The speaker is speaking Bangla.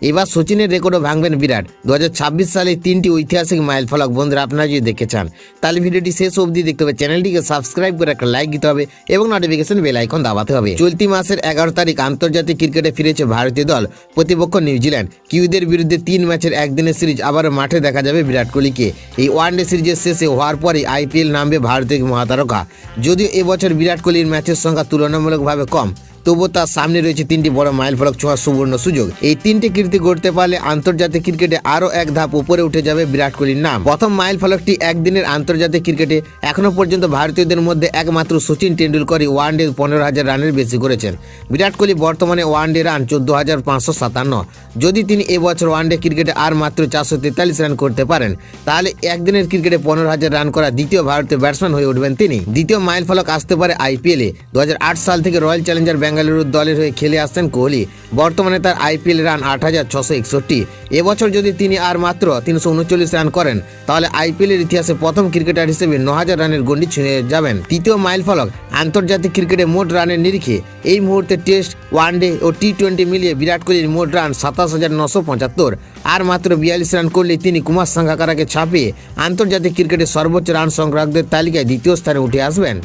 এবার সচিনের রেকর্ডও ভাঙবেন বিরাট। 2026 সালে 3টি ঐতিহাসিক মাইল ফলক বন্ধুরা আপনারা যদি দেখতে চান তাহলে ভিডিওটি শেষ অবধি দেখতে হবে। চ্যানেলটিকে সাবস্ক্রাইব করে একটা লাইক দিতে হবে এবং নোটিফিকেশন বেল আইকন দাবাতে হবে। চলতি মাসের 11 তারিখ আন্তর্জাতিক ক্রিকেটে ফিরেছে ভারতীয় দল। প্রতিপক্ষ নিউজিল্যান্ড। কিউইদের বিরুদ্ধে 3 ম্যাচের একদিনের সিরিজ আবারও মাঠে দেখা যাবে বিরাট কোহলিকে। এই ওয়ানডে সিরিজের শেষে হওয়ার পরে আইপিএল নামবে ভারতীয় মহাতারকা। যদিও এবছর বিরাট কোহলির ম্যাচের সংখ্যা তুলনামূলকভাবে কম, তবুও তার সামনে রয়েছে 3টি বড় মাইল ফলক ছোঁয়ার সুবর্ণ সুযোগ। এই 3টি কীর্তি গড়তে পারলে আন্তর্জাতিক ক্রিকেটে আরও এক ধাপ উপরে উঠে যাবে বিরাট কোহলির নাম। প্রথম মাইল ফলকটি একদিনের আন্তর্জাতিক ক্রিকেটে এখনো পর্যন্ত ভারতীয়দের মধ্যে একমাত্র সচিন টেন্ডুলকরই ওয়ানডে 15,000 রানের বেশি করেছেন। বিরাট কোহলি বর্তমানে ওয়ানডে রান 14,557। যদি তিনি এবছর ওয়ানডে ক্রিকেটে আর মাত্র 443 রান করতে পারেন তাহলে একদিনের ক্রিকেটে 15,000 রান করা দ্বিতীয় ভারতীয় ব্যাটসম্যান হয়ে উঠবেন তিনি। দ্বিতীয় মাইল ফলক আসতে পারে আইপিএলে। 2008 সাল থেকে রয়্যাল চ্যালেঞ্জার বেঙ্গালুরু দলের হয়ে খেলে আসছেন কোহলি। বর্তমানে তার আইপিএল রান 8,661। এবছর যদি তিনি আর মাত্র 339 রান করেন তাহলে আইপিএলের ইতিহাসে প্রথম ক্রিকেটার হিসেবে 9,000 রানের গন্ডি ছুঁয়ে যাবেন। তৃতীয় মাইল ফলক আন্তর্জাতিক ক্রিকেটে মোট রানের নিরিখে এই মুহূর্তে টেস্ট, ওয়ানডে ও টি20 মিলিয়ে বিরাট কোহলির মোট রান 27,975। আর মাত্র 42 রান করলেই তিনি কুমার সাঙ্গাকারাকে ছাপিয়ে আন্তর্জাতিক ক্রিকেটের সর্বোচ্চ রান সংগ্রাহকদের তালিকায় দ্বিতীয় স্থানে উঠে আসবেন।